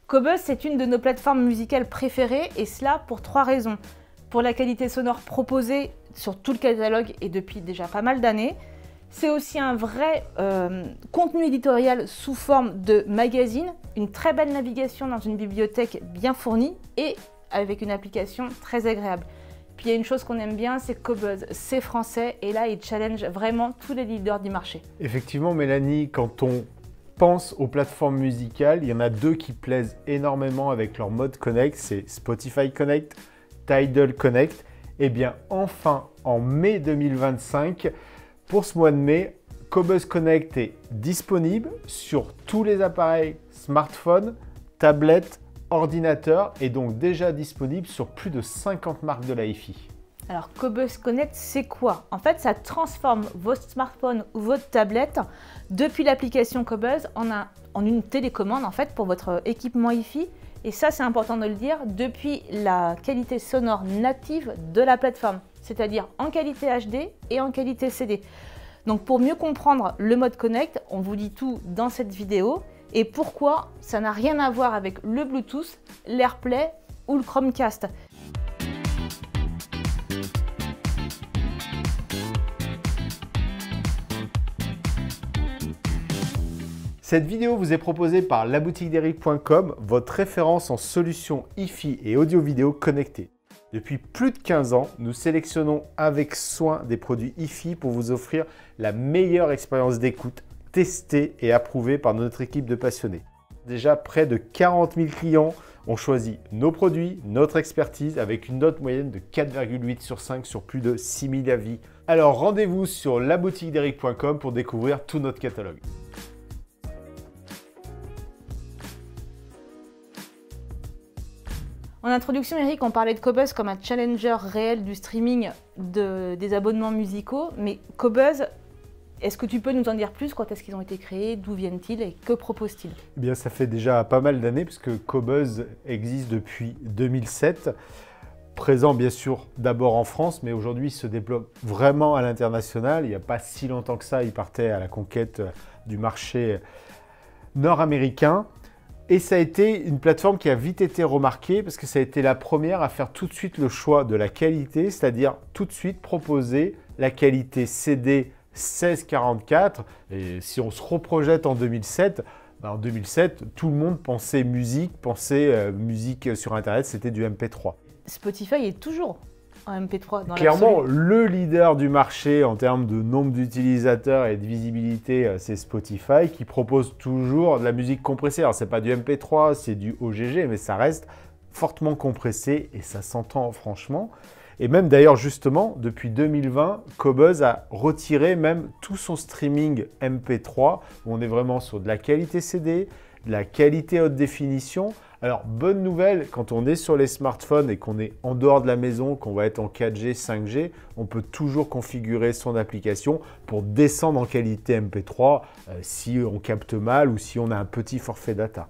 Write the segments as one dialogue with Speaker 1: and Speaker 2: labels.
Speaker 1: Qobuz, c'est une de nos plateformes musicales préférées et cela pour 3 raisons. Pour la qualité sonore proposée sur tout le catalogue et depuis déjà pas mal d'années. C'est aussi un vrai contenu éditorial sous forme de magazine, une très belle navigation dans une bibliothèque bien fournie et avec une application très agréable. Puis il y a une chose qu'on aime bien, c'est que Qobuz, c'est français et là il challenge vraiment tous les leaders du marché.
Speaker 2: Effectivement Mélanie, quand on pense aux plateformes musicales, il y en a 2 qui plaisent énormément avec leur mode Connect, c'est Spotify Connect, Tidal Connect. Et bien enfin en mai 2025, pour ce mois de mai, Qobuz Connect est disponible sur tous les appareils smartphones, tablettes, ordinateurs et donc déjà disponible sur plus de 50 marques de la hi-fi.
Speaker 1: Alors Qobuz Connect, c'est quoi? En fait, ça transforme votre smartphone ou votre tablette depuis l'application Qobuz en une télécommande en fait pour votre équipement hi-fi. Et ça, c'est important de le dire, depuis la qualité sonore native de la plateforme, c'est-à-dire en qualité HD et en qualité CD. Donc pour mieux comprendre le mode Connect, on vous dit tout dans cette vidéo et pourquoi ça n'a rien à voir avec le Bluetooth, l'AirPlay ou le Chromecast.
Speaker 2: Cette vidéo vous est proposée par laboutiquederic.com, votre référence en solutions hi-fi et audio-vidéo connectées. Depuis plus de 15 ans, nous sélectionnons avec soin des produits hi-fi pour vous offrir la meilleure expérience d'écoute, testée et approuvée par notre équipe de passionnés. Déjà, près de 40 000 clients ont choisi nos produits, notre expertise avec une note moyenne de 4,8 sur 5 sur plus de 6 000 avis. Alors rendez-vous sur laboutiquederic.com pour découvrir tout notre catalogue.
Speaker 1: En introduction, Eric, on parlait de Qobuz comme un challenger réel du streaming des abonnements musicaux. Mais Qobuz, est-ce que tu peux nous en dire plus? Quand est-ce qu'ils ont été créés? D'où viennent-ils et que proposent-ils?
Speaker 2: Eh bien, ça fait déjà pas mal d'années puisque Qobuz existe depuis 2007. Présent bien sûr d'abord en France, mais aujourd'hui il se développe vraiment à l'international. Il n'y a pas si longtemps que ça, il partait à la conquête du marché nord-américain. Et ça a été une plateforme qui a vite été remarquée parce que ça a été la première à faire tout de suite le choix de la qualité, c'est-à-dire tout de suite proposer la qualité CD 1644. Et si on se reprojette en 2007, en 2007, tout le monde pensait musique sur Internet, c'était du MP3.
Speaker 1: Spotify est toujours en MP3 dans
Speaker 2: Clairement,
Speaker 1: l'absolu.
Speaker 2: le leader du marché en termes de nombre d'utilisateurs et de visibilité, c'est Spotify qui propose toujours de la musique compressée. Alors, ce n'est pas du MP3, c'est du OGG, mais ça reste fortement compressé et ça s'entend franchement. Et même d'ailleurs, justement, depuis 2020, Qobuz a retiré même tout son streaming MP3, où on est vraiment sur de la qualité CD, de la qualité haute définition. Alors, bonne nouvelle, quand on est sur les smartphones et qu'on est en dehors de la maison, qu'on va être en 4G, 5G, on peut toujours configurer son application pour descendre en qualité MP3 si on capte mal ou si on a un petit forfait data.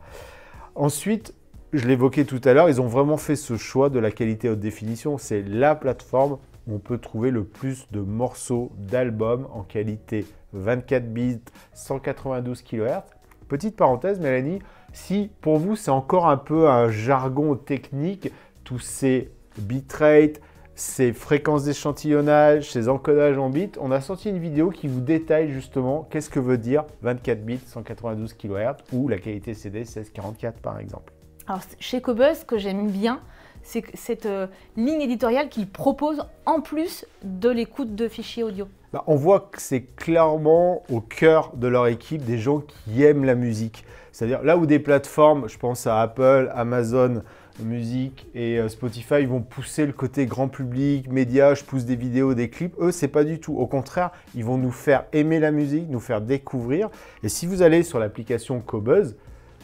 Speaker 2: Ensuite, je l'évoquais tout à l'heure, ils ont vraiment fait ce choix de la qualité haute définition. C'est la plateforme où on peut trouver le plus de morceaux d'albums en qualité 24 bits, 192 kHz. Petite parenthèse, Mélanie, si pour vous c'est encore un peu un jargon technique, tous ces bitrates, ces fréquences d'échantillonnage, ces encodages en bits, on a sorti une vidéo qui vous détaille justement qu'est-ce que veut dire 24 bits, 192 kHz ou la qualité CD 1644 par exemple.
Speaker 1: Alors chez Qobuz, ce que j'aime bien, c'est cette ligne éditoriale qu'ils proposent en plus de l'écoute de fichiers audio.
Speaker 2: On voit que c'est clairement au cœur de leur équipe des gens qui aiment la musique. C'est-à-dire là où des plateformes, je pense à Apple, Amazon Music et Spotify, vont pousser le côté grand public, médias, je pousse des vidéos, des clips. Eux, c'est pas du tout. Au contraire, ils vont nous faire aimer la musique, nous faire découvrir. Et si vous allez sur l'application Qobuz,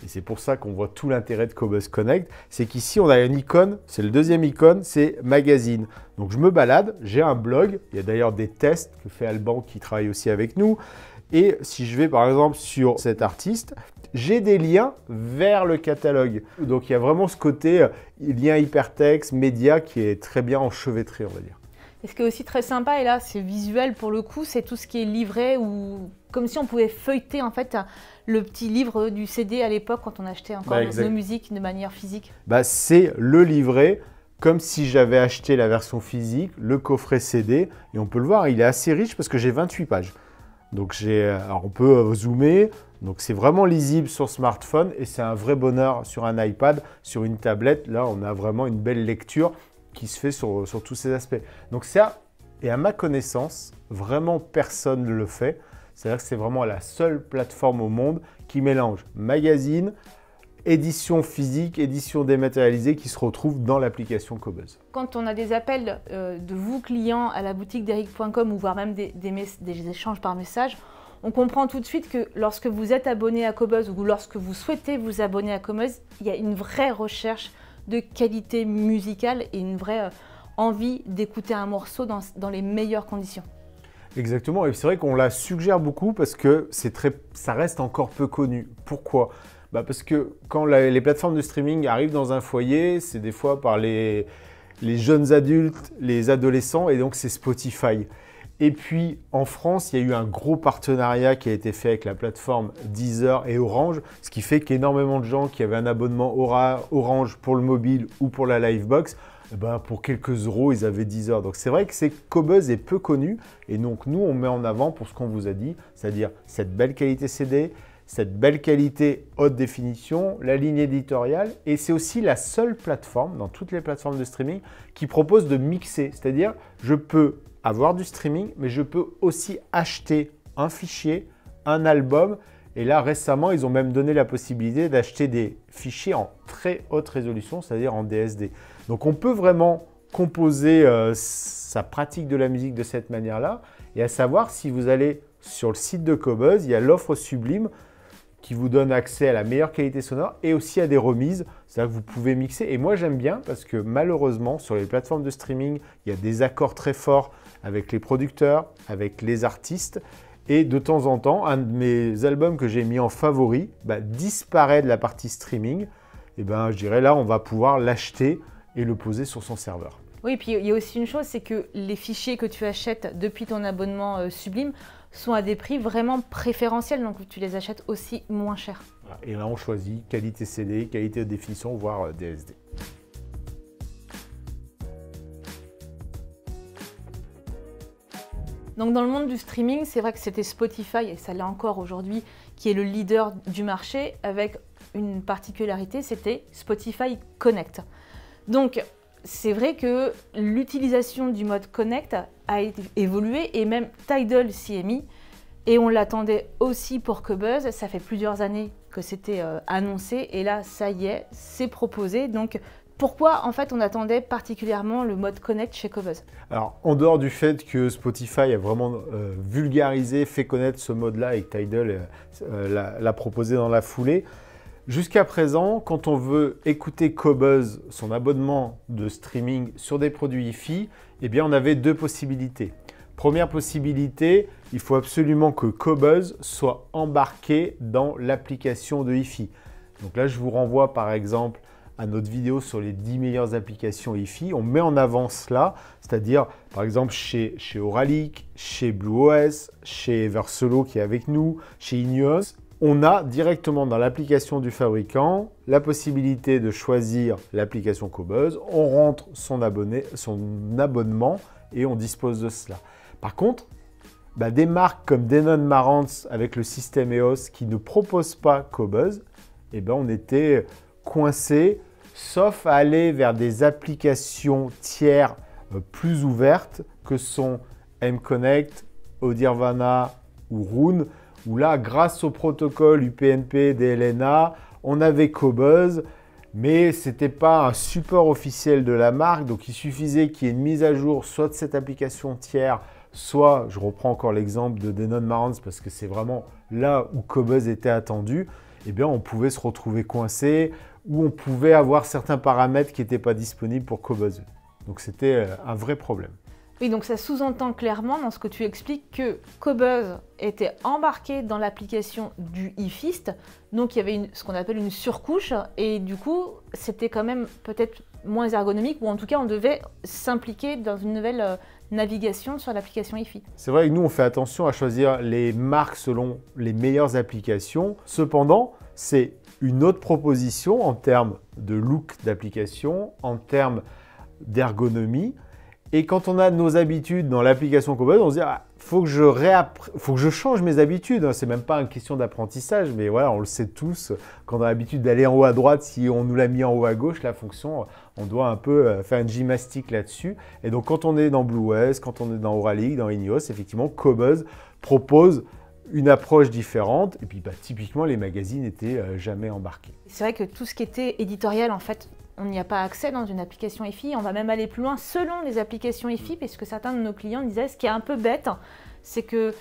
Speaker 2: et c'est pour ça qu'on voit tout l'intérêt de Qobuz Connect, c'est qu'ici on a une icône, c'est le deuxième icône, c'est magazine. Donc je me balade, j'ai un blog, il y a d'ailleurs des tests que fait Alban qui travaille aussi avec nous. Et si je vais par exemple sur cet artiste, j'ai des liens vers le catalogue. Donc il y a vraiment ce côté lien hypertexte, média qui est très bien enchevêtré, on va dire.
Speaker 1: Et ce qui est aussi très sympa, et là c'est visuel pour le coup, c'est tout ce qui est livret, ou comme si on pouvait feuilleter en fait le petit livre du CD à l'époque quand on achetait encore nos musiques de manière physique.
Speaker 2: C'est le livret, comme si j'avais acheté la version physique, le coffret CD, et on peut le voir, il est assez riche parce que j'ai 28 pages. Donc alors on peut zoomer, donc c'est vraiment lisible sur smartphone et c'est un vrai bonheur sur un iPad, sur une tablette. Là, on a vraiment une belle lecture qui se fait sur tous ces aspects. Donc ça, et à ma connaissance, vraiment personne ne le fait. C'est-à-dire que c'est vraiment la seule plateforme au monde qui mélange magazine, édition physique, édition dématérialisée qui se retrouve dans l'application Qobuz.
Speaker 1: Quand on a des appels de vous, clients, à la boutique d'Eric.com ou voire même des échanges par message, on comprend tout de suite que lorsque vous êtes abonné à Qobuz ou lorsque vous souhaitez vous abonner à Qobuz, il y a une vraie recherche de qualité musicale et une vraie envie d'écouter un morceau dans les meilleures conditions.
Speaker 2: Exactement, et c'est vrai qu'on la suggère beaucoup parce que ça reste encore peu connu. Pourquoi ? Parce que quand les plateformes de streaming arrivent dans un foyer, c'est des fois par les jeunes adultes, les adolescents, et donc c'est Spotify. Et puis en France, il y a eu un gros partenariat qui a été fait avec la plateforme Deezer et Orange, ce qui fait qu'énormément de gens qui avaient un abonnement Orange pour le mobile ou pour la Livebox, pour quelques euros, ils avaient Deezer. Donc c'est vrai que Qobuz est peu connu, et donc nous, on met en avant pour ce qu'on vous a dit, c'est-à-dire cette belle qualité CD, cette belle qualité haute définition, la ligne éditoriale, et c'est aussi la seule plateforme, dans toutes les plateformes de streaming, qui propose de mixer. C'est-à-dire, je peux avoir du streaming, mais je peux aussi acheter un fichier, un album, et là récemment, ils ont même donné la possibilité d'acheter des fichiers en très haute résolution, c'est-à-dire en DSD. Donc on peut vraiment composer sa pratique de la musique de cette manière-là, et à savoir, si vous allez sur le site de Qobuz, il y a l'offre Sublime, qui vous donne accès à la meilleure qualité sonore et aussi à des remises. C'est-à-dire que vous pouvez mixer. Et moi, j'aime bien parce que malheureusement, sur les plateformes de streaming, il y a des accords très forts avec les producteurs, avec les artistes. Et de temps en temps, un de mes albums que j'ai mis en favori disparaît de la partie streaming. Et je dirais là, on va pouvoir l'acheter et le poser sur son serveur.
Speaker 1: Oui, puis il y a aussi une chose, c'est que les fichiers que tu achètes depuis ton abonnement Sublime sont à des prix vraiment préférentiels, donc tu les achètes aussi moins cher.
Speaker 2: Et là, on choisit qualité CD, qualité de définition, voire DSD.
Speaker 1: Donc dans le monde du streaming, c'est vrai que c'était Spotify, et ça l'est encore aujourd'hui, qui est le leader du marché, avec une particularité, c'était Spotify Connect. Donc c'est vrai que l'utilisation du mode Connect a évolué, et même Tidal s'y est mis, et on l'attendait aussi pour Qobuz. Ça fait plusieurs années que c'était annoncé, et là ça y est, c'est proposé. Donc pourquoi en fait on attendait particulièrement le mode Connect chez Qobuz?
Speaker 2: Alors en dehors du fait que Spotify a vraiment vulgarisé, fait connaître ce mode-là, et que Tidal l'a proposé dans la foulée, jusqu'à présent, quand on veut écouter Qobuz, son abonnement de streaming sur des produits Hi-Fi, on avait deux possibilités. Première possibilité, il faut absolument que Qobuz soit embarqué dans l'application de Hi-Fi. Donc là, je vous renvoie par exemple à notre vidéo sur les 10 meilleures applications Hi-Fi. On met en avant cela, c'est-à-dire par exemple chez Auralic, chez BlueOS, chez Eversolo qui est avec nous, chez Ineos. On a directement dans l'application du fabricant la possibilité de choisir l'application Qobuz. On rentre son abonnement et on dispose de cela. Par contre, des marques comme Denon Marantz avec le système EOS qui ne proposent pas Qobuz, on était coincé, sauf à aller vers des applications tiers plus ouvertes que sont mConnect, Audirvana ou Roon, où là, grâce au protocole UPnP DLNA, on avait Qobuz, mais ce n'était pas un support officiel de la marque, donc il suffisait qu'il y ait une mise à jour soit de cette application tiers, soit, je reprends encore l'exemple de Denon Marantz parce que c'est vraiment là où Qobuz était attendu, on pouvait se retrouver coincé, ou on pouvait avoir certains paramètres qui n'étaient pas disponibles pour Qobuz. Donc c'était un vrai problème.
Speaker 1: Oui, donc ça sous-entend clairement dans ce que tu expliques que Qobuz était embarqué dans l'application du Hi-Fist, donc il y avait ce qu'on appelle une surcouche, et du coup c'était quand même peut-être moins ergonomique, ou en tout cas on devait s'impliquer dans une nouvelle navigation sur l'application IFI.
Speaker 2: C'est vrai que nous, on fait attention à choisir les marques selon les meilleures applications. Cependant, c'est une autre proposition en termes de look d'application, en termes d'ergonomie. Et quand on a nos habitudes dans l'application Cobuzz, on se dit ah, faut que je change mes habitudes. C'est même pas une question d'apprentissage, mais voilà, on le sait tous. Quand on a l'habitude d'aller en haut à droite, si on nous l'a mis en haut à gauche, la fonction, on doit un peu faire une gymnastique là-dessus. Et donc, quand on est dans BlueOS, quand on est dans Auralic, dans Ineos, effectivement, Cobuzz propose une approche différente. Et puis, bah, typiquement, les magazines n'étaient jamais embarqués.
Speaker 1: C'est vrai que tout ce qui était éditorial, en fait, on n'y a pas accès dans une application IFI. On va même aller plus loin selon les applications IFI, puisque certains de nos clients disaient ce qui est un peu bête, c'est que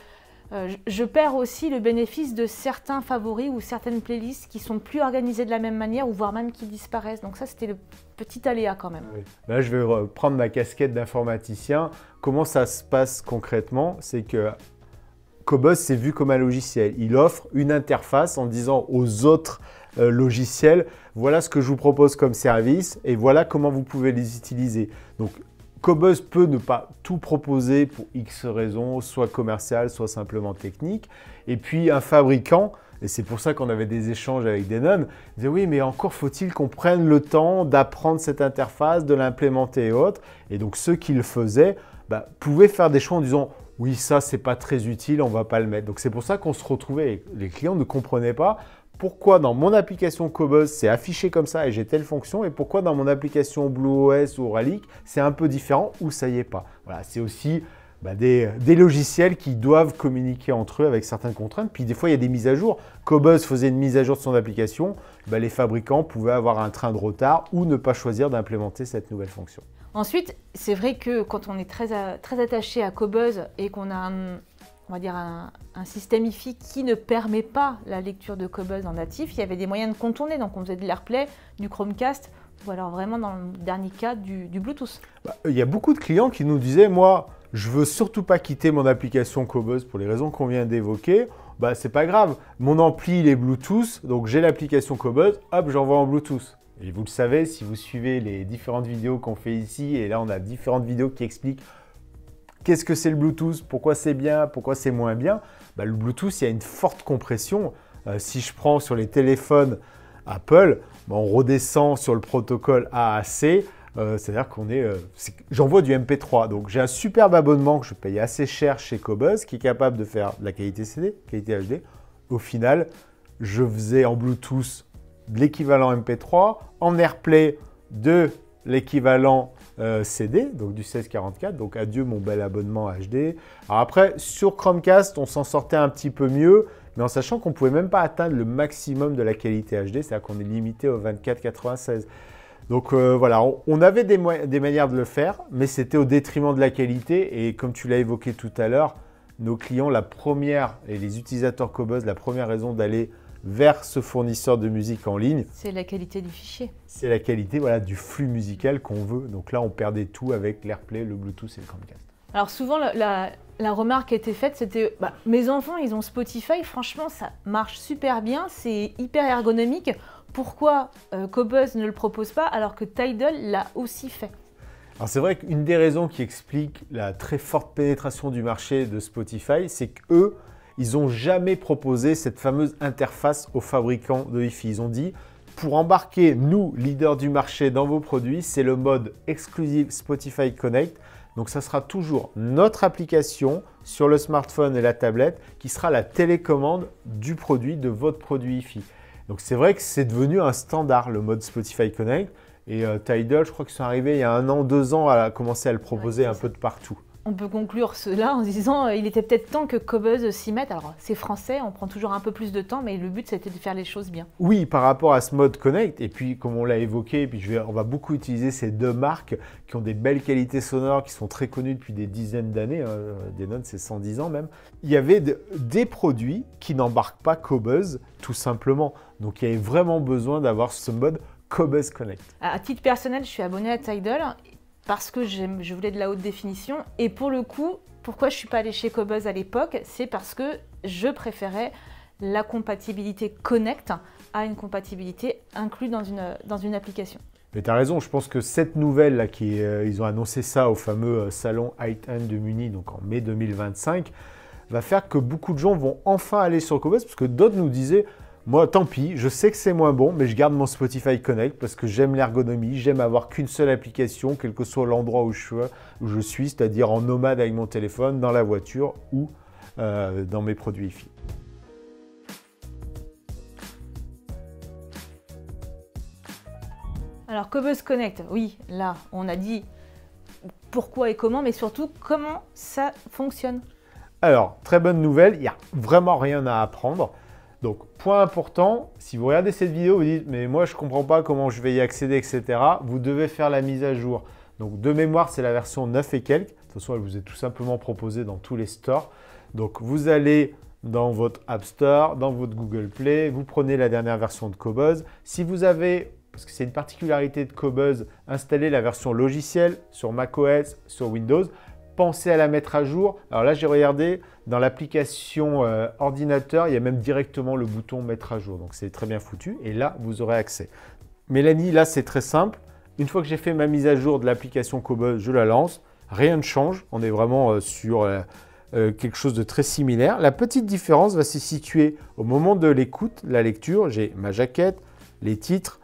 Speaker 1: je perds aussi le bénéfice de certains favoris ou certaines playlists qui sont plus organisées de la même manière, ou voire même qui disparaissent. Donc ça, c'était le petit aléa quand même.
Speaker 2: Oui. Là, je vais prendre ma casquette d'informaticien. Comment ça se passe concrètement? C'est que Cobuzz, c'est vu comme un logiciel. Il offre une interface en disant aux autres logiciels, voilà ce que je vous propose comme service et voilà comment vous pouvez les utiliser. Donc, Cobuzz peut ne pas tout proposer pour X raisons, soit commerciales, soit simplement techniques. Et puis, un fabricant, et c'est pour ça qu'on avait des échanges avec Denon, disait oui, mais encore faut-il qu'on prenne le temps d'apprendre cette interface, de l'implémenter et autres. Et donc, ceux qui le faisaient pouvaient faire des choix en disant oui, ça, c'est pas très utile, on va pas le mettre. Donc, c'est pour ça qu'on se retrouvait, les clients ne comprenaient pas pourquoi dans mon application Cobuzz, c'est affiché comme ça et j'ai telle fonction, et pourquoi dans mon application BlueOS ou Auralic, c'est un peu différent ou ça y est pas. Voilà, c'est aussi des logiciels qui doivent communiquer entre eux avec certaines contraintes. Puis des fois, il y a des mises à jour. Cobuzz faisait une mise à jour de son application, les fabricants pouvaient avoir un train de retard ou ne pas choisir d'implémenter cette nouvelle fonction.
Speaker 1: Ensuite, c'est vrai que quand on est très attaché à Cobuzz et qu'on a on va dire un système IFI qui ne permet pas la lecture de Cobuzz en natif, il y avait des moyens de contourner. Donc on faisait de l'AirPlay, du Chromecast, ou alors vraiment dans le dernier cas du Bluetooth.
Speaker 2: Il y a beaucoup de clients qui nous disaient, moi, je veux surtout pas quitter mon application Cobuzz pour les raisons qu'on vient d'évoquer. C'est pas grave, mon ampli il est Bluetooth, donc j'ai l'application Cobuzz, hop, j'envoie en Bluetooth. Et vous le savez, si vous suivez les différentes vidéos qu'on fait ici, et là on a différentes vidéos qui expliquent qu'est-ce que c'est le Bluetooth, pourquoi c'est bien, pourquoi c'est moins bien. Le Bluetooth, il y a une forte compression. Si je prends sur les téléphones Apple, on redescend sur le protocole AAC, c'est-à-dire j'envoie du MP3. Donc j'ai un superbe abonnement que je paye assez cher chez Cobuzz qui est capable de faire de la qualité CD, qualité HD. Au final, je faisais en Bluetooth de l'équivalent MP3, en AirPlay de l'équivalent CD, donc du 1644, donc adieu mon bel abonnement HD. Alors après, sur Chromecast, on s'en sortait un petit peu mieux, mais en sachant qu'on ne pouvait même pas atteindre le maximum de la qualité HD, c'est-à-dire qu'on est limité au 24-96. Donc voilà, on avait des manières de le faire, mais c'était au détriment de la qualité, et comme tu l'as évoqué tout à l'heure, nos clients, et les utilisateurs Cobuzz, la première raison d'aller vers ce fournisseur de musique en ligne,
Speaker 1: c'est la qualité du fichier.
Speaker 2: C'est la qualité du flux musical qu'on veut. Donc là, on perdait tout avec l'AirPlay, le Bluetooth et le Chromecast.
Speaker 1: Alors souvent, la remarque qui a été faite, c'était mes enfants, ils ont Spotify, franchement, ça marche super bien, c'est hyper ergonomique. Pourquoi Cobuzz ne le propose pas alors que Tidal l'a aussi fait?
Speaker 2: Alors c'est vrai qu'une des raisons qui explique la très forte pénétration du marché de Spotify, c'est qu'eux, ils n'ont jamais proposé cette fameuse interface aux fabricants de Hi-Fi. Ils ont dit, pour embarquer nous, leaders du marché, dans vos produits, c'est le mode exclusif Spotify Connect. Donc ça sera toujours notre application sur le smartphone et la tablette qui sera la télécommande du produit, de votre produit Hi-Fi. Donc c'est vrai que c'est devenu un standard, le mode Spotify Connect. Et Tidal, je crois qu'ils sont arrivés il y a 1 an, 2 ans à commencer à le proposer un peu de partout.
Speaker 1: On peut conclure cela en disant il était peut-être temps que Cobuzz s'y mette. Alors c'est français, on prend toujours un peu plus de temps, mais le but c'était de faire les choses bien.
Speaker 2: Oui, par rapport à ce mode Connect, et puis comme on l'a évoqué, on va beaucoup utiliser ces deux marques qui ont des belles qualités sonores, qui sont très connues depuis des dizaines d'années, Denon c'est 110 ans même. Il y avait des produits qui n'embarquent pas Cobuzz tout simplement. Donc il y avait vraiment besoin d'avoir ce mode Cobuzz Connect.
Speaker 1: À titre personnel, je suis abonnée à Tidal parce que je voulais de la haute définition. Et pour le coup, pourquoi je ne suis pas allée chez Cobuzz à l'époque? C'est parce que je préférais la compatibilité Connect à une compatibilité inclue dans une application.
Speaker 2: Mais tu as raison, je pense que cette nouvelle, là, ils ont annoncé ça au fameux salon High-End de Muni, donc en mai 2025, va faire que beaucoup de gens vont enfin aller sur Cobuzz, parce que d'autres nous disaient, moi, tant pis, je sais que c'est moins bon, mais je garde mon Spotify Connect parce que j'aime l'ergonomie, j'aime avoir qu'une seule application, quel que soit l'endroit où je suis, c'est-à-dire en nomade avec mon téléphone, dans la voiture ou dans mes produits Wi-Fi.
Speaker 1: Alors, Cobuzz Connect, oui, là, on a dit pourquoi et comment, mais surtout, comment ça fonctionne.
Speaker 2: Alors, très bonne nouvelle, il n'y a vraiment rien à apprendre. Donc, point important, si vous regardez cette vidéo, vous dites « mais moi, je ne comprends pas comment je vais y accéder, etc. » Vous devez faire la mise à jour. Donc, de mémoire, c'est la version 9 et quelques. De toute façon, elle vous est tout simplement proposée dans tous les stores. Donc, vous allez dans votre App Store, dans votre Google Play, vous prenez la dernière version de Cobuzz. Si vous avez, parce que c'est une particularité de Cobuzz, installé la version logicielle sur macOS, sur Windows, pensez à la mettre à jour. Alors là, j'ai regardé dans l'application ordinateur, il y a même directement le bouton mettre à jour. Donc, c'est très bien foutu et là, vous aurez accès. Mélanie, là, c'est très simple. Une fois que j'ai fait ma mise à jour de l'application Cobuzz, je la lance. Rien ne change. On est vraiment sur quelque chose de très similaire. La petite différence va se situer au moment de l'écoute, la lecture. J'ai ma jaquette, les titres.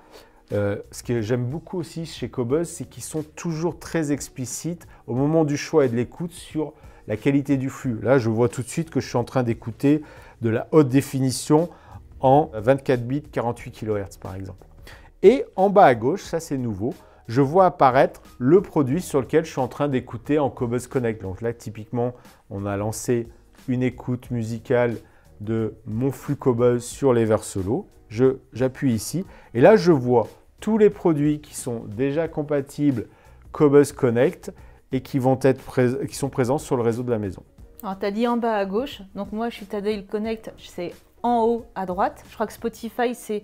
Speaker 2: Ce que j'aime beaucoup aussi chez Cobuzz, c'est qu'ils sont toujours très explicites au moment du choix et de l'écoute sur la qualité du flux. Là, je vois tout de suite que je suis en train d'écouter de la haute définition en 24 bits 48 kHz par exemple. Et en bas à gauche, ça c'est nouveau, je vois apparaître le produit sur lequel je suis en train d'écouter en Cobuzz Connect. Donc là, typiquement, on a lancé une écoute musicale de mon flux Cobuzz sur les vers solos. J'appuie ici et là, je vois tous les produits qui sont déjà compatibles Cobuzz Connect et qui sont présents sur le réseau de la maison.
Speaker 1: Alors, tu as dit en bas à gauche. Donc, moi, je suis Tadeuil Connect, c'est en haut à droite. Je crois que Spotify, c'est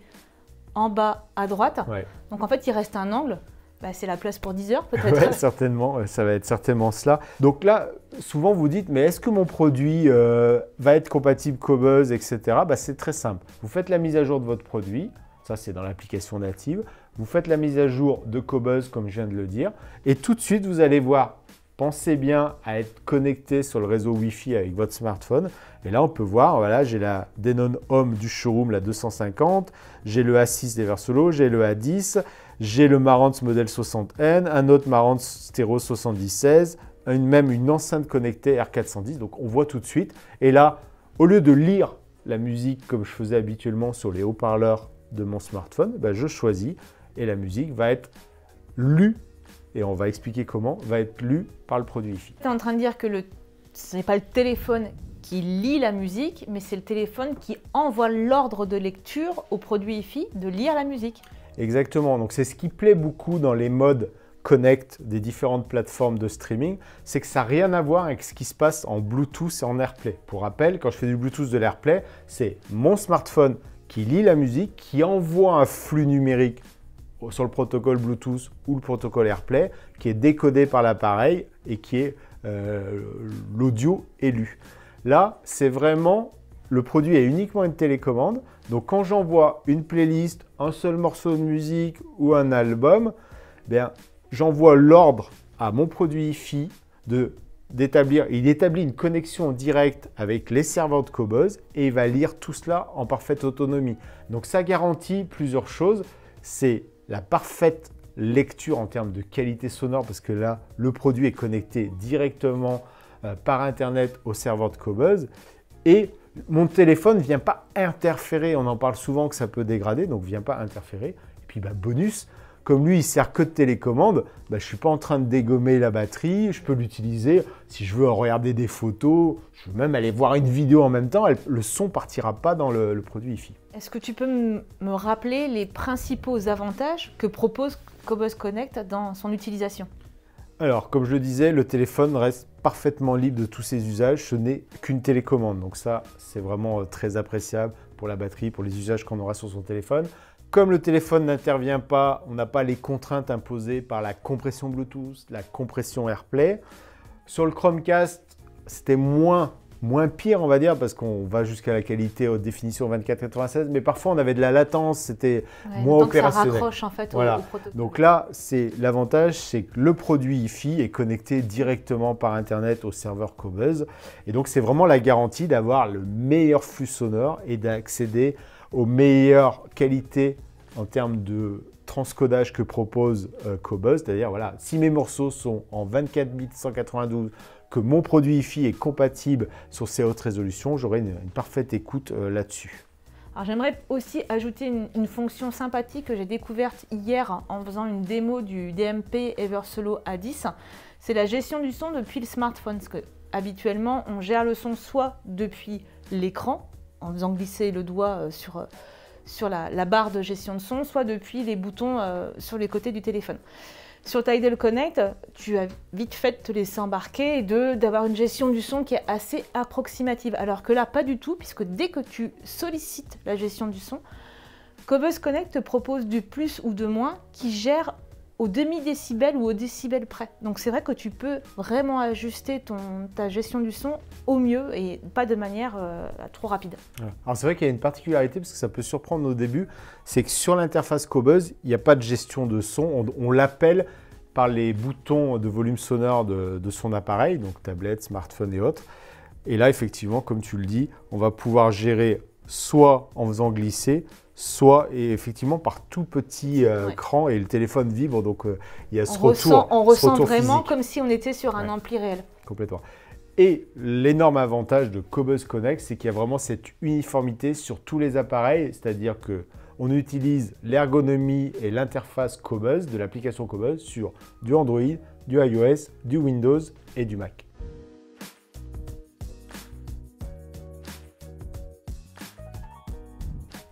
Speaker 1: en bas à droite. Ouais. Donc, en fait, il reste un angle. Bah, c'est la place pour Deezer, peut-être.
Speaker 2: Ouais, certainement. Ça va être certainement cela. Donc là, souvent, vous dites, mais est-ce que mon produit va être compatible Cobuzz, etc. Bah, c'est très simple. Vous faites la mise à jour de votre produit. Ça, c'est dans l'application native. Vous faites la mise à jour de Cobuzz, comme je viens de le dire. Et tout de suite, vous allez voir, pensez bien à être connecté sur le réseau Wi-Fi avec votre smartphone. Et là, on peut voir, voilà, j'ai la Denon Home du showroom, la 250. J'ai le A6 des vers solos, j'ai le A10. J'ai le Marantz modèle 60N, un autre Marantz stéréo 7016, même une enceinte connectée R410. Donc, on voit tout de suite. Et là, au lieu de lire la musique comme je faisais habituellement sur les haut-parleurs de mon smartphone, ben, je choisis et la musique va être lue, et on va expliquer comment, va être lue par le produit Wi-Fi.
Speaker 1: Tu es en train de dire que ce n'est pas le téléphone qui lit la musique, mais c'est le téléphone qui envoie l'ordre de lecture au produit Wi-Fi de lire la musique.
Speaker 2: Exactement, donc c'est ce qui plaît beaucoup dans les modes Connect des différentes plateformes de streaming, c'est que ça n'a rien à voir avec ce qui se passe en Bluetooth et en AirPlay. Pour rappel, quand je fais du Bluetooth de l'AirPlay, c'est mon smartphone qui lit la musique, qui envoie un flux numérique sur le protocole Bluetooth ou le protocole AirPlay, qui est décodé par l'appareil et qui est l'audio est lu. Là, c'est vraiment, le produit est uniquement une télécommande. Donc, quand j'envoie une playlist, un seul morceau de musique ou un album, j'envoie l'ordre à mon produit Wi-Fi il établit une connexion directe avec les serveurs de Cobuzz et il va lire tout cela en parfaite autonomie. Donc, ça garantit plusieurs choses. C'est la parfaite lecture en termes de qualité sonore parce que là, le produit est connecté directement par Internet au serveur de Cobuzz et mon téléphone ne vient pas interférer. On en parle souvent que ça peut dégrader, donc ne vient pas interférer. Et puis, bonus, comme lui, il ne sert que de télécommande, je ne suis pas en train de dégommer la batterie. Je peux l'utiliser si je veux regarder des photos. Je veux même aller voir une vidéo en même temps. Le son ne partira pas dans le produit Wi-Fi.
Speaker 1: Est-ce que tu peux me rappeler les principaux avantages que propose Cobuzz Connect dans son utilisation?
Speaker 2: Alors, comme je le disais, le téléphone reste parfaitement libre de tous ses usages. Ce n'est qu'une télécommande. Donc ça, c'est vraiment très appréciable pour la batterie, pour les usages qu'on aura sur son téléphone. Comme le téléphone n'intervient pas, on n'a pas les contraintes imposées par la compression Bluetooth, la compression AirPlay. Sur le Chromecast, c'était moins moins pire, on va dire, parce qu'on va jusqu'à la qualité haute définition 24-96, mais parfois on avait de la latence, c'était moins opérationnel.
Speaker 1: Ça raccroche en fait
Speaker 2: voilà.
Speaker 1: au protocole.
Speaker 2: Donc là, l'avantage, c'est que le produit Hi-Fi est connecté directement par Internet au serveur Qobuz. Et donc, c'est vraiment la garantie d'avoir le meilleur flux sonore et d'accéder aux meilleures qualités en termes de transcodage que propose Qobuz. C'est-à-dire, voilà, si mes morceaux sont en 24 bits 192, que mon produit Hi-Fi est compatible sur ces hautes résolutions, j'aurai une parfaite écoute là-dessus.
Speaker 1: Alors j'aimerais aussi ajouter une fonction sympathique que j'ai découverte hier en faisant une démo du DMP Eversolo A10. C'est la gestion du son depuis le smartphone. Parce que habituellement, on gère le son soit depuis l'écran, en faisant glisser le doigt sur la barre de gestion de son, soit depuis les boutons sur les côtés du téléphone. Sur Tidal Connect, tu as vite fait de te laisser embarquer et d'avoir une gestion du son qui est assez approximative. Alors que là, pas du tout, puisque dès que tu sollicites la gestion du son, Qobuz Connect te propose du plus ou de moins qui gère au demi-décibel ou au décibel près. Donc c'est vrai que tu peux vraiment ajuster ta gestion du son au mieux et pas de manière trop rapide.
Speaker 2: Alors c'est vrai qu'il y a une particularité parce que ça peut surprendre au début, c'est que sur l'interface Qobuz, il n'y a pas de gestion de son, on l'appelle par les boutons de volume sonore de son appareil, donc tablette, smartphone et autres. Et là effectivement, comme tu le dis, on va pouvoir gérer soit en faisant glisser, soit et effectivement par tout petit cran et le téléphone vibre, donc il y a ce retour.
Speaker 1: On ressent vraiment
Speaker 2: physique.
Speaker 1: comme si on était sur un ampli réel.
Speaker 2: Complètement. Et l'énorme avantage de Qobuz Connect, c'est qu'il y a vraiment cette uniformité sur tous les appareils, c'est-à-dire qu'on utilise l'ergonomie et l'interface Qobuz de l'application Qobuz sur du Android, du iOS, du Windows et du Mac.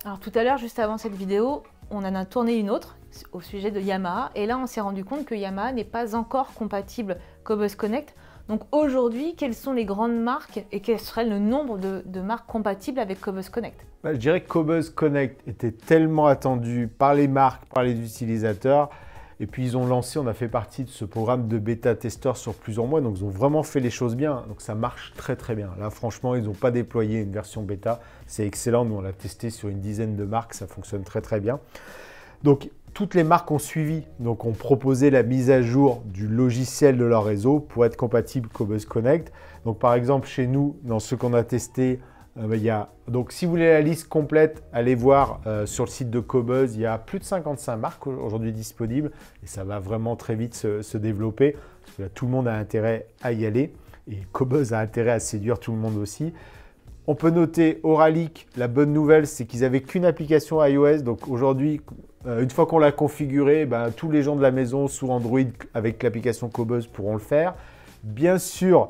Speaker 1: Alors tout à l'heure, juste avant cette vidéo, on en a tourné une autre au sujet de Yamaha. Et là, on s'est rendu compte que Yamaha n'est pas encore compatible Qobuz Connect. Donc aujourd'hui, quelles sont les grandes marques et quel serait le nombre de marques compatibles avec Qobuz Connect?
Speaker 2: Je dirais que Qobuz Connect était tellement attendu par les marques, par les utilisateurs. Et puis ils ont lancé, on a fait partie de ce programme de bêta-testeurs sur plusieurs mois. Donc ils ont vraiment fait les choses bien. Donc ça marche très très bien. Là franchement, ils n'ont pas déployé une version bêta. C'est excellent. Nous on l'a testé sur une dizaine de marques. Ça fonctionne très très bien. Donc toutes les marques ont suivi. Donc ont proposé la mise à jour du logiciel de leur réseau pour être compatible Qobuz Connect. Donc par exemple chez nous, dans ce qu'on a testé, donc si vous voulez la liste complète, allez voir sur le site de Qobuz, il y a plus de 55 marques aujourd'hui disponibles et ça va vraiment très vite se développer parce que là, tout le monde a intérêt à y aller et Qobuz a intérêt à séduire tout le monde aussi. On peut noter Auralic, la bonne nouvelle c'est qu'ils n'avaient qu'une application iOS, donc aujourd'hui une fois qu'on l'a configuré, tous les gens de la maison sous Android avec l'application Qobuz pourront le faire. Bien sûr,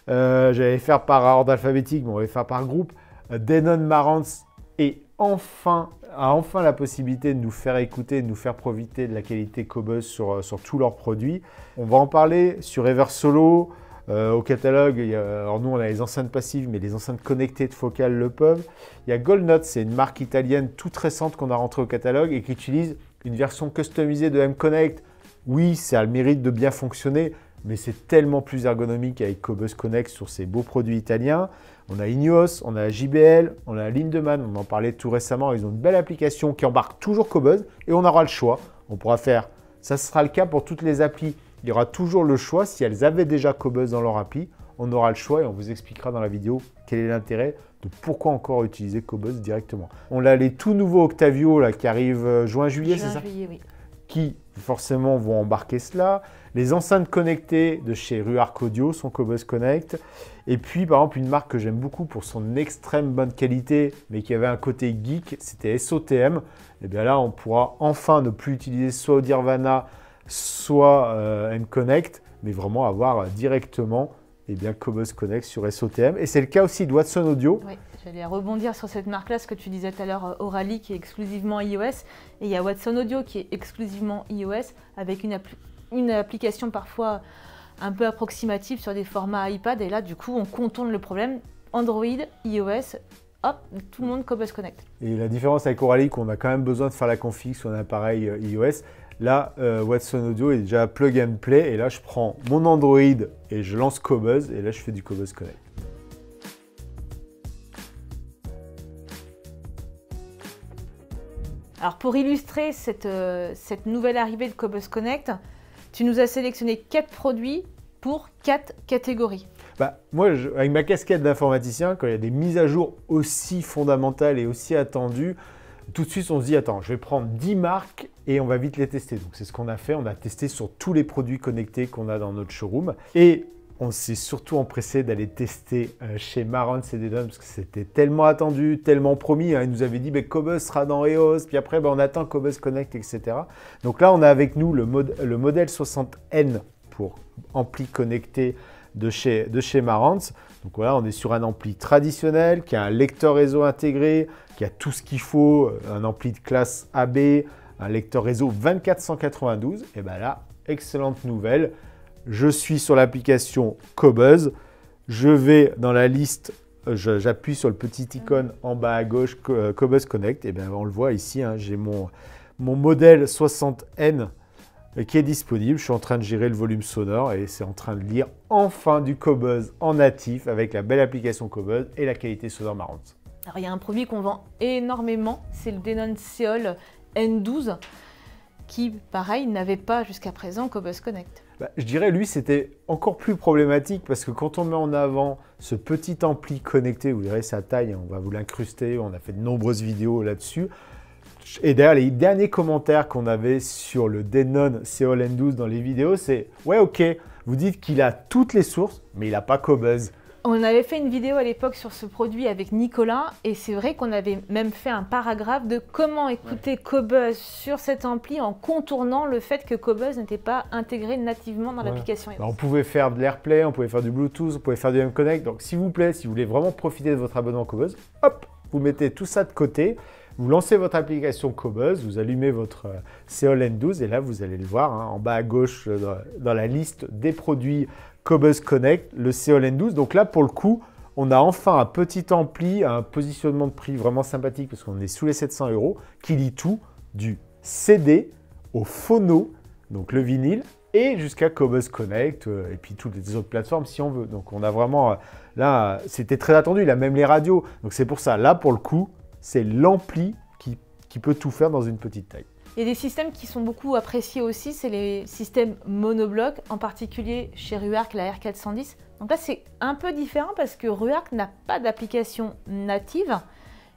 Speaker 2: j'allais faire par ordre alphabétique, mais on va faire par groupe. Denon Marantz a enfin la possibilité de nous faire écouter, de nous faire profiter de la qualité Qobuz sur tous leurs produits. On va en parler sur Eversolo. Au catalogue, alors nous on a les enceintes passives, mais les enceintes connectées de Focal le peuvent. Il y a Goldnote, c'est une marque italienne toute récente qu'on a rentrée au catalogue et qui utilise une version customisée de M-Connect. Oui, ça a le mérite de bien fonctionner, mais c'est tellement plus ergonomique avec Qobuz Connect sur ces beaux produits italiens. On a Ineos, on a JBL, on a Lindemann, on en parlait tout récemment. Ils ont une belle application qui embarque toujours Qobuz et on aura le choix. On pourra faire, ça sera le cas pour toutes les applis. Il y aura toujours le choix. Si elles avaient déjà Qobuz dans leur appli, on aura le choix et on vous expliquera dans la vidéo quel est l'intérêt de pourquoi encore utiliser Qobuz directement. On a les tout nouveaux Octavio là, qui arrivent juin-juillet, c'est ça?
Speaker 1: Juillet, oui.
Speaker 2: Qui forcément vont embarquer cela. Les enceintes connectées de chez Ruark Audio sont Qobuz Connect. Et puis par exemple une marque que j'aime beaucoup pour son extrême bonne qualité, mais qui avait un côté geek, c'était SOTM. Et bien là on pourra enfin ne plus utiliser soit Audirvana, soit M-Connect, mais vraiment avoir directement Qobuz Connect sur SOTM. Et c'est le cas aussi de Watson Audio.
Speaker 1: Oui, j'allais rebondir sur cette marque-là, ce que tu disais tout à l'heure, Auralic qui est exclusivement iOS, et il y a Watson Audio qui est exclusivement iOS, avec une application parfois un peu approximative sur des formats iPad, et là du coup on contourne le problème, Android, iOS, hop, tout le monde Qobuz Connect.
Speaker 2: Et la différence avec Auralic, on a quand même besoin de faire la config sur un appareil iOS. Là, Watson Audio est déjà plug and play et là, je prends mon Android et je lance Qobuz et là, je fais du Qobuz Connect.
Speaker 1: Alors pour illustrer cette nouvelle arrivée de Cobuzz Connect, tu nous as sélectionné 4 produits pour 4 catégories.
Speaker 2: Moi, avec ma casquette d'informaticien, quand il y a des mises à jour aussi fondamentales et aussi attendues, tout de suite on se dit attends, je vais prendre 10 marques et on va vite les tester. Donc c'est ce qu'on a fait, on a testé sur tous les produits connectés qu'on a dans notre showroom. Et on s'est surtout empressé d'aller tester chez Marantz et Denon parce que c'était tellement attendu, tellement promis. Hein. Ils nous avaient dit Cobuzz sera dans EOS, puis après on attend Cobuzz Connect, etc. Donc là on a avec nous le modèle 60N pour ampli connecté de chez Marantz. Donc voilà, on est sur un ampli traditionnel qui a un lecteur réseau intégré, qui a tout ce qu'il faut, un ampli de classe AB, un lecteur réseau 24192. Et bien là, excellente nouvelle. Je suis sur l'application Cobuzz. Je vais dans la liste, j'appuie sur le petit icône en bas à gauche, Cobuzz Connect. Et bien on le voit ici, hein, j'ai mon modèle 60N qui est disponible. Je suis en train de gérer le volume sonore et c'est en train de lire enfin du Cobuzz en natif avec la belle application Cobuzz et la qualité sonore Marantz.
Speaker 1: Alors il y a un produit qu'on vend énormément, c'est le Denon Seol N12 qui, pareil, n'avait pas jusqu'à présent Cobuzz Connect.
Speaker 2: Je dirais, lui, c'était encore plus problématique parce que quand on met en avant ce petit ampli connecté, vous verrez sa taille, on va vous l'incruster, on a fait de nombreuses vidéos là-dessus. Et d'ailleurs, les derniers commentaires qu'on avait sur le Denon Seol N12 dans les vidéos, c'est « Ouais, ok, vous dites qu'il a toutes les sources, mais il n'a pas Cobuzz. »
Speaker 1: On avait fait une vidéo à l'époque sur ce produit avec Nicolas et c'est vrai qu'on avait même fait un paragraphe de comment écouter Cobuzz sur cet ampli en contournant le fait que Cobuzz n'était pas intégré nativement dans l'application.
Speaker 2: On pouvait faire de l'AirPlay, on pouvait faire du Bluetooth, on pouvait faire du M-Connect. Donc s'il vous plaît, si vous voulez vraiment profiter de votre abonnement Cobuzz, hop, vous mettez tout ça de côté, vous lancez votre application Cobuzz, vous allumez votre Seol N12 et là vous allez le voir hein, en bas à gauche dans la liste des produits Cobuzz Connect, le Seol N12. Donc là, pour le coup, on a enfin un petit ampli, un positionnement de prix vraiment sympathique parce qu'on est sous les 700 € qui lit tout du CD au phono, donc le vinyle, et jusqu'à Cobuzz Connect et puis toutes les autres plateformes si on veut. Donc on a vraiment, là, c'était très attendu, il a même les radios. Donc c'est pour ça, là, pour le coup, c'est l'ampli qui peut tout faire dans une petite taille.
Speaker 1: Il y a des systèmes qui sont beaucoup appréciés aussi, c'est les systèmes monobloc, en particulier chez Ruark, la R410. Donc là, c'est un peu différent parce que Ruark n'a pas d'application native.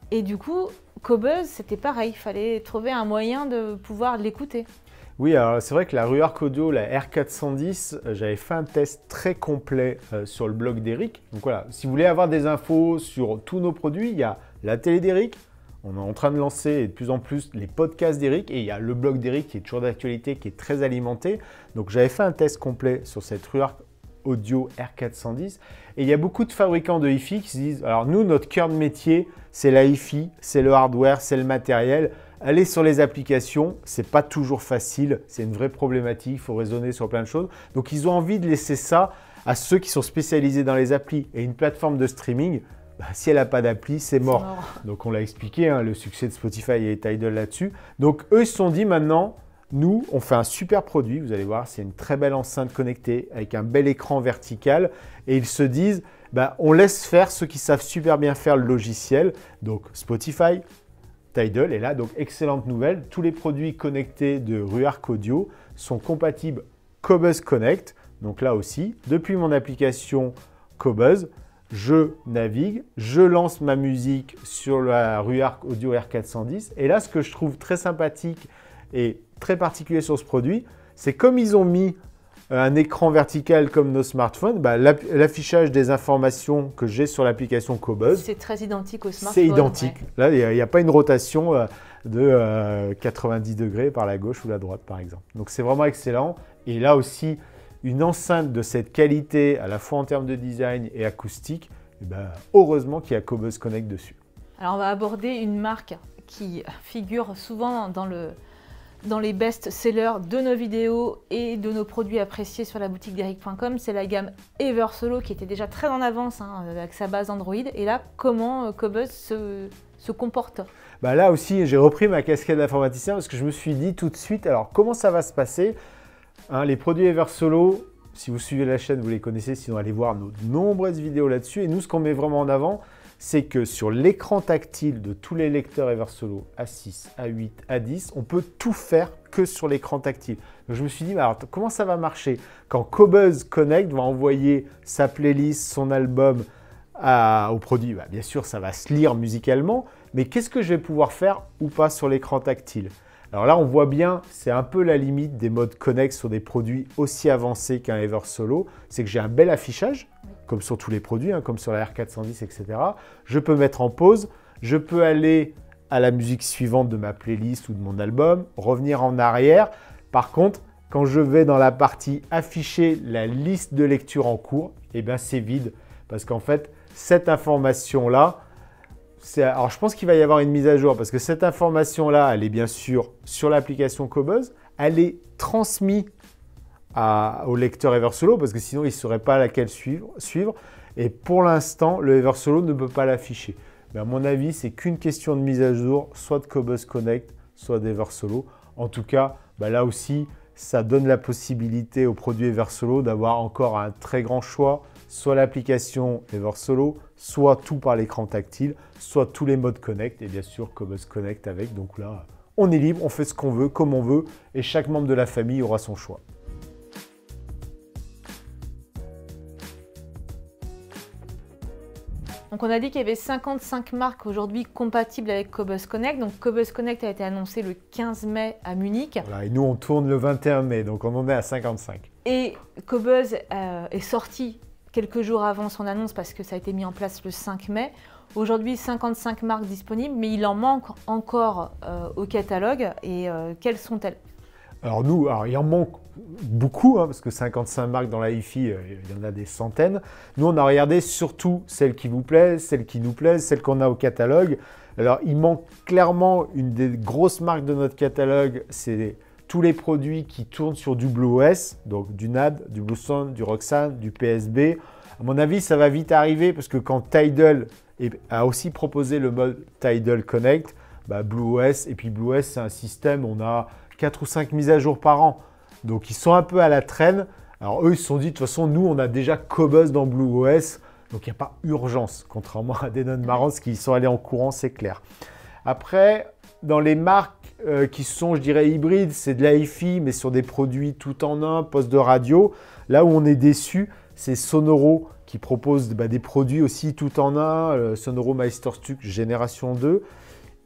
Speaker 1: Et du coup, Cobuzz, c'était pareil, il fallait trouver un moyen de pouvoir l'écouter.
Speaker 2: Oui, alors c'est vrai que la Ruark Audio, la R410, j'avais fait un test très complet sur le blog d'Eric. Donc voilà, si vous voulez avoir des infos sur tous nos produits, il y a la télé d'Eric. On est en train de lancer de plus en plus les podcasts d'Eric et il y a le blog d'Eric qui est toujours d'actualité, qui est très alimenté. Donc j'avais fait un test complet sur cette Ruark Audio R410 et il y a beaucoup de fabricants de hi-fi qui se disent alors nous, notre cœur de métier, c'est la hi-fi, c'est le hardware, c'est le matériel. Aller sur les applications, c'est pas toujours facile, c'est une vraie problématique, il faut raisonner sur plein de choses. Donc ils ont envie de laisser ça à ceux qui sont spécialisés dans les applis et une plateforme de streaming. Si elle n'a pas d'appli, c'est mort. Donc on l'a expliqué, hein, le succès de Spotify et Tidal là-dessus. Donc eux ils se sont dit maintenant, nous on fait un super produit, vous allez voir, c'est une très belle enceinte connectée avec un bel écran vertical et ils se disent, on laisse faire ceux qui savent super bien faire le logiciel, donc Spotify, Tidal, et là donc excellente nouvelle, tous les produits connectés de Ruark Audio sont compatibles Cobuzz Connect, donc là aussi, depuis mon application Cobuzz, je navigue, je lance ma musique sur la Ruark Audio R410. Et là, ce que je trouve très sympathique et très particulier sur ce produit, c'est comme ils ont mis un écran vertical comme nos smartphones, l'affichage des informations que j'ai sur l'application Cobuzz.
Speaker 1: C'est très identique au smartphone.
Speaker 2: C'est identique. Ouais. Là, il n'y a pas une rotation de 90 degrés par la gauche ou la droite, par exemple. Donc, c'est vraiment excellent. Et là aussi, une enceinte de cette qualité, à la fois en termes de design et acoustique, heureusement qu'il y a Cobuzz Connect dessus.
Speaker 1: Alors on va aborder une marque qui figure souvent dans les best-sellers de nos vidéos et de nos produits appréciés sur la boutique d'eric.com. C'est la gamme Eversolo qui était déjà très en avance avec sa base Android. Et là, comment Cobuzz se comporte?
Speaker 2: Là aussi, j'ai repris ma casquette d'informaticien parce que je me suis dit tout de suite, alors comment ça va se passer? Les produits Eversolo, si vous suivez la chaîne, vous les connaissez, sinon allez voir nos nombreuses vidéos là-dessus. Et nous, ce qu'on met vraiment en avant, c'est que sur l'écran tactile de tous les lecteurs Eversolo A6, A8, A10, on peut tout faire que sur l'écran tactile. Donc je me suis dit, alors, comment ça va marcher quand Qobuz Connect va envoyer sa playlist, son album au produit? Bien sûr, ça va se lire musicalement, mais qu'est-ce que je vais pouvoir faire ou pas sur l'écran tactile? Alors là, on voit bien, c'est un peu la limite des modes Connect sur des produits aussi avancés qu'un Eversolo, c'est que j'ai un bel affichage, comme sur tous les produits, comme sur la R410, etc. Je peux mettre en pause, je peux aller à la musique suivante de ma playlist ou de mon album, revenir en arrière. Par contre, quand je vais dans la partie afficher la liste de lecture en cours, eh bien c'est vide, parce qu'en fait, cette information-là, alors je pense qu'il va y avoir une mise à jour, parce que cette information-là, elle est bien sûr sur l'application Qobuz, elle est transmise au lecteur Eversolo, parce que sinon il ne saurait pas laquelle suivre. Et pour l'instant, le Eversolo ne peut pas l'afficher. Mais à mon avis, c'est qu'une question de mise à jour, soit de Qobuz Connect, soit d'Eversolo. En tout cas, là aussi, ça donne la possibilité aux produits Eversolo d'avoir encore un très grand choix, soit l'application Eversolo, soit tout par l'écran tactile, soit tous les modes Connect, et bien sûr Qobuz Connect avec. Donc là, on est libre, on fait ce qu'on veut, comme on veut, et chaque membre de la famille aura son choix.
Speaker 1: Donc on a dit qu'il y avait 55 marques aujourd'hui compatibles avec Qobuz Connect. Donc Qobuz Connect a été annoncé le 15 mai à Munich.
Speaker 2: Voilà, et nous on tourne le 21 mai, donc on en est à 55.
Speaker 1: Et Qobuz est sorti quelques jours avant son annonce parce que ça a été mis en place le 5 mai. Aujourd'hui, 55 marques disponibles, mais il en manque encore au catalogue. Et quelles sont-elles?
Speaker 2: Alors il en manque beaucoup, parce que 55 marques dans la hi-fi, il y en a des centaines. Nous, on a regardé surtout celles qui vous plaisent, celles qui nous plaisent, celles qu'on a au catalogue. Alors, il manque clairement une des grosses marques de notre catalogue, c'est tous les produits qui tournent sur du BlueOS, donc du NAD, du Bluesound, du Roxane, du PSB. À mon avis, ça va vite arriver parce que quand Tidal a aussi proposé le mode Tidal Connect, BlueOS, et puis BlueOS, c'est un système, on a 4 ou 5 mises à jour par an. Donc, ils sont un peu à la traîne. Alors, eux, ils se sont dit, de toute façon, nous, on a déjà Qobuz dans BlueOS. Donc, il n'y a pas urgence, contrairement à Denon Marantz qui sont allés en courant, c'est clair. Après, dans les marques qui sont, je dirais, hybrides, c'est de la hi-fi, mais sur des produits tout en un, poste de radio. Là où on est déçu, c'est Sonoro qui propose des produits aussi tout en un, Sonoro Meisterstück Génération 2.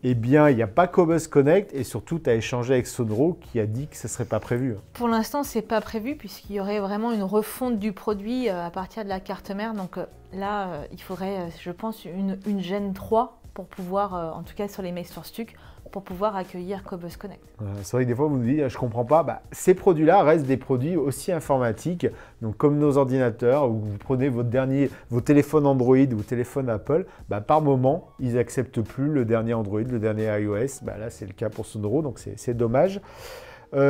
Speaker 2: Eh bien, il n'y a pas Qobuz Connect et surtout, tu as échangé avec Sonoro qui a dit que ce ne serait pas prévu.
Speaker 1: Pour l'instant, ce n'est pas prévu puisqu'il y aurait vraiment une refonte du produit à partir de la carte mère. Donc là, il faudrait, je pense, une Gen 3 pour pouvoir, en tout cas sur les Meisterstück, pour pouvoir accueillir Qobuz Connect.
Speaker 2: C'est vrai que des fois, vous nous dites, je ne comprends pas. Ces produits-là restent des produits aussi informatiques, donc comme nos ordinateurs, où vous prenez vos téléphones Android ou téléphones Apple, par moment, ils n'acceptent plus le dernier Android, le dernier iOS. Là, c'est le cas pour Sonoro, donc c'est dommage.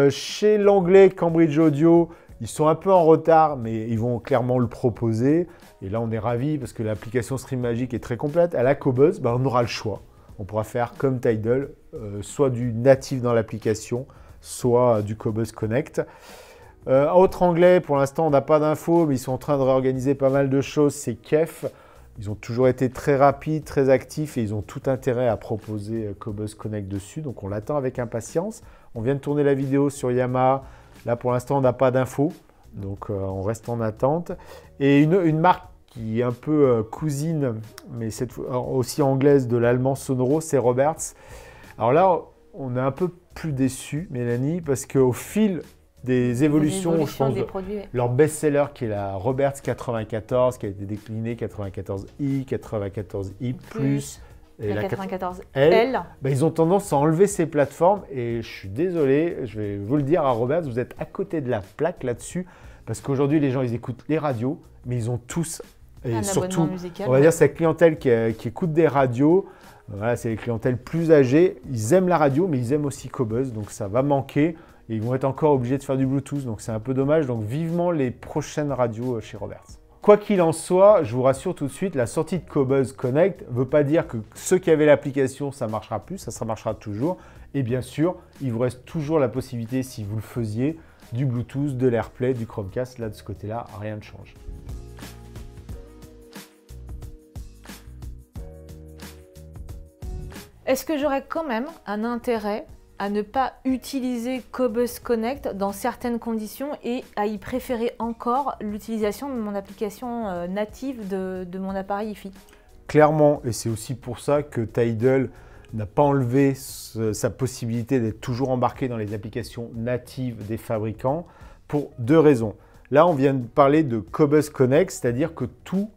Speaker 2: Chez l'anglais Cambridge Audio, ils sont un peu en retard, mais ils vont clairement le proposer. Et là, on est ravis parce que l'application StreamMagic est très complète. À la Qobuz, on aura le choix. On pourra faire comme Tidal, soit du natif dans l'application, soit du Qobuz Connect. Autre anglais, pour l'instant, on n'a pas d'infos, mais ils sont en train de réorganiser pas mal de choses. C'est Kef. Ils ont toujours été très rapides, très actifs et ils ont tout intérêt à proposer Qobuz Connect dessus. Donc, on l'attend avec impatience. On vient de tourner la vidéo sur Yamaha. Là, pour l'instant, on n'a pas d'infos. Donc, on reste en attente. Et une marque qui est un peu cousine, mais cette fois aussi anglaise de l'allemand Sonoro, c'est Roberts. Alors là, on est un peu plus déçus, Mélanie, parce qu'au fil des évolutions, je pense, leur best-seller qui est la Roberts 94, qui a été déclinée 94i, 94i+, et la 94L, ils ont tendance à enlever ces plateformes et je suis désolé, je vais vous le dire à Roberts, vous êtes à côté de la plaque là-dessus parce qu'aujourd'hui les gens ils écoutent les radios mais ils ont tous et surtout musical, on va dire c'est la clientèle qui écoute des radios, voilà, c'est les clientèles plus âgées, ils aiment la radio mais ils aiment aussi Qobuz donc ça va manquer et ils vont être encore obligés de faire du Bluetooth donc c'est un peu dommage donc vivement les prochaines radios chez Roberts. Quoi qu'il en soit, je vous rassure tout de suite, la sortie de Qobuz Connect ne veut pas dire que ceux qui avaient l'application, ça ne marchera plus, ça marchera toujours. Et bien sûr, il vous reste toujours la possibilité, si vous le faisiez, du Bluetooth, de l'AirPlay, du Chromecast. Là, de ce côté-là, rien ne change.
Speaker 1: est-ce que j'aurais quand même un intérêt à ne pas utiliser Cobuzz Connect dans certaines conditions et à y préférer encore l'utilisation de mon application native de mon appareil hi-fi?
Speaker 2: Clairement, et c'est aussi pour ça que Tidal n'a pas enlevé sa possibilité d'être toujours embarqué dans les applications natives des fabricants pour deux raisons. Là, on vient de parler de Cobuzz Connect, c'est-à-dire que tout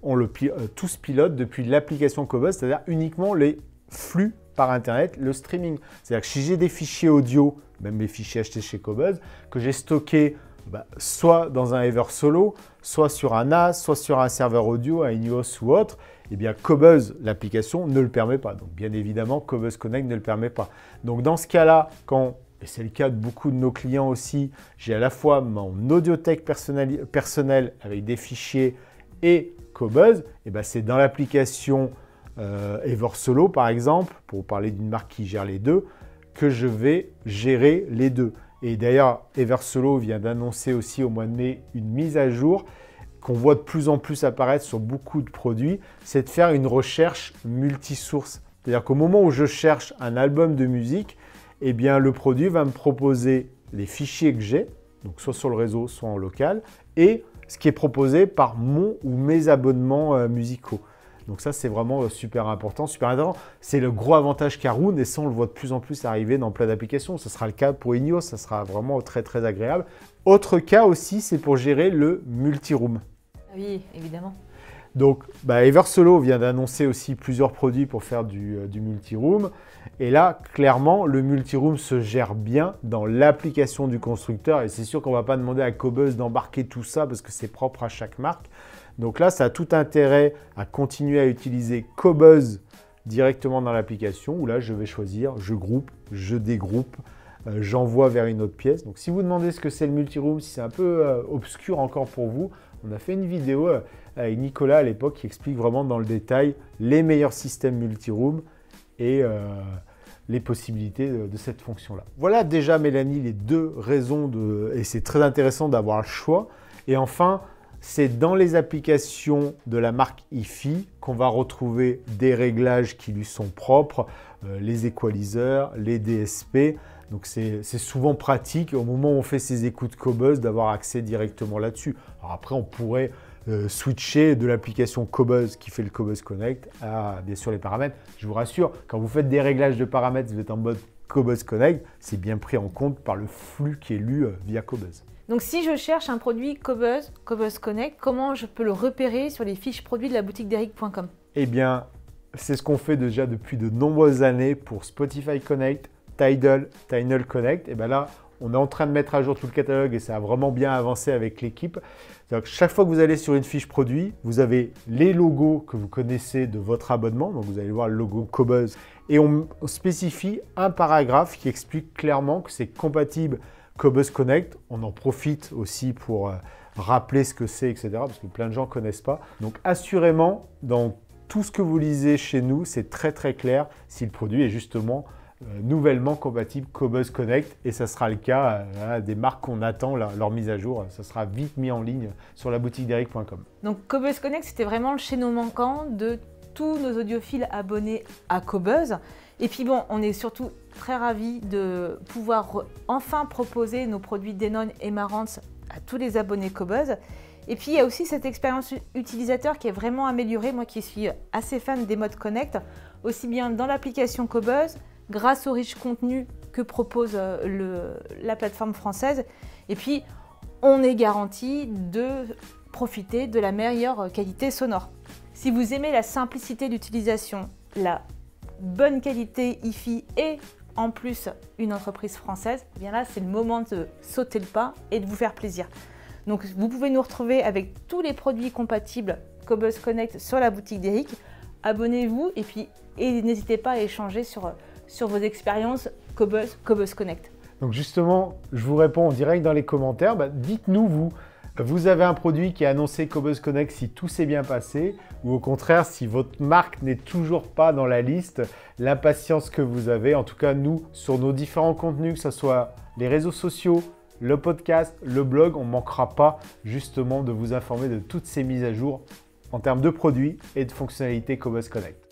Speaker 2: se pilote depuis l'application Cobuzz, c'est-à-dire uniquement les flux par Internet, le streaming. C'est-à-dire que si j'ai des fichiers audio, même les fichiers achetés chez Cobuzz, que j'ai stockés soit dans un Eversolo, soit sur un NAS, soit sur un serveur audio, un Ineos ou autre, eh bien Cobuzz, l'application, ne le permet pas. Donc bien évidemment, Cobuzz Connect ne le permet pas. Donc dans ce cas-là, et c'est le cas de beaucoup de nos clients aussi, j'ai à la fois mon audiothèque personnelle avec des fichiers et Cobuzz, et ben c'est dans l'application Eversolo par exemple, pour parler d'une marque qui gère les deux, que je vais gérer les deux. Et d'ailleurs, Eversolo vient d'annoncer aussi au mois de mai une mise à jour qu'on voit de plus en plus apparaître sur beaucoup de produits, c'est de faire une recherche multisource. C'est-à-dire qu'au moment où je cherche un album de musique, eh bien, le produit va me proposer les fichiers que j'ai, donc soit sur le réseau, soit en local, et ce qui est proposé par mon ou mes abonnements musicaux. Donc ça, c'est vraiment super important, super intéressant. C'est le gros avantage Caroon, et ça, on le voit de plus en plus arriver dans plein d'applications. Ce sera le cas pour Ineos, ça sera vraiment très, très agréable. Autre cas aussi, c'est pour gérer le multiroom.
Speaker 1: Oui, évidemment.
Speaker 2: Donc, Eversolo vient d'annoncer aussi plusieurs produits pour faire du multiroom. Et là, clairement, le multiroom se gère bien dans l'application du constructeur. Et c'est sûr qu'on ne va pas demander à Cobuzz d'embarquer tout ça parce que c'est propre à chaque marque. Donc là, ça a tout intérêt à continuer à utiliser Cobuzz directement dans l'application où là, je vais choisir, je groupe, je dégroupe, j'envoie vers une autre pièce. Donc si vous demandez ce que c'est le multiroom, si c'est un peu obscur encore pour vous, on a fait une vidéo avec Nicolas à l'époque qui explique vraiment dans le détail les meilleurs systèmes multiroom et les possibilités de cette fonction-là. Voilà déjà, Mélanie, les deux raisons et c'est très intéressant d'avoir le choix. Et enfin, c'est dans les applications de la marque hi-fi qu'on va retrouver des réglages qui lui sont propres, les equalizers, les DSP. Donc c'est souvent pratique au moment où on fait ses écoutes Cobuzz d'avoir accès directement là-dessus. Alors après, on pourrait switcher de l'application Cobuzz qui fait le Cobuzz Connect à bien sûr les paramètres. Je vous rassure, quand vous faites des réglages de paramètres, vous êtes en mode Cobuzz Connect, c'est bien pris en compte par le flux qui est lu via Cobuzz.
Speaker 1: Donc si je cherche un produit Cobuzz Connect, comment je peux le repérer sur les fiches produits de la boutique d'Eric.com?
Speaker 2: Eh bien, c'est ce qu'on fait déjà depuis de nombreuses années pour Spotify Connect, Tidal Connect. Et bien là, on est en train de mettre à jour tout le catalogue et ça a vraiment bien avancé avec l'équipe. Chaque fois que vous allez sur une fiche produit, vous avez les logos que vous connaissez de votre abonnement. Donc vous allez voir le logo Cobuzz et on spécifie un paragraphe qui explique clairement que c'est compatible Cobuzz Connect. On en profite aussi pour rappeler ce que c'est, etc. parce que plein de gens ne connaissent pas. Donc assurément, dans tout ce que vous lisez chez nous, c'est très très clair si le produit est justement nouvellement compatible Cobuzz Connect et ça sera le cas des marques qu'on attend leur mise à jour. Ça sera vite mis en ligne sur la boutique d'Eric.com.
Speaker 1: Donc Cobuzz Connect, c'était vraiment le chaînon manquant de tous nos audiophiles abonnés à Cobuzz. Et puis bon, on est surtout très ravis de pouvoir enfin proposer nos produits Denon et Marantz à tous les abonnés Cobuzz. Et puis il y a aussi cette expérience utilisateur qui est vraiment améliorée. Moi qui suis assez fan des modes Connect, aussi bien dans l'application Cobuzz, grâce au riche contenu que propose la plateforme française. Et puis, on est garanti de profiter de la meilleure qualité sonore. Si vous aimez la simplicité d'utilisation, la bonne qualité hi-fi et en plus une entreprise française, eh bien là, c'est le moment de sauter le pas et de vous faire plaisir. Donc, vous pouvez nous retrouver avec tous les produits compatibles Cobuzz Connect sur la boutique d'Eric. Abonnez-vous et n'hésitez pas à échanger sur vos expériences Cobuzz Connect.
Speaker 2: Donc justement, je vous réponds en direct dans les commentaires. Dites-nous, vous avez un produit qui est annoncé Cobuzz Connect si tout s'est bien passé ou au contraire, si votre marque n'est toujours pas dans la liste, l'impatience que vous avez. En tout cas, nous, sur nos différents contenus, que ce soit les réseaux sociaux, le podcast, le blog, on ne manquera pas justement de vous informer de toutes ces mises à jour en termes de produits et de fonctionnalités Cobuzz Connect.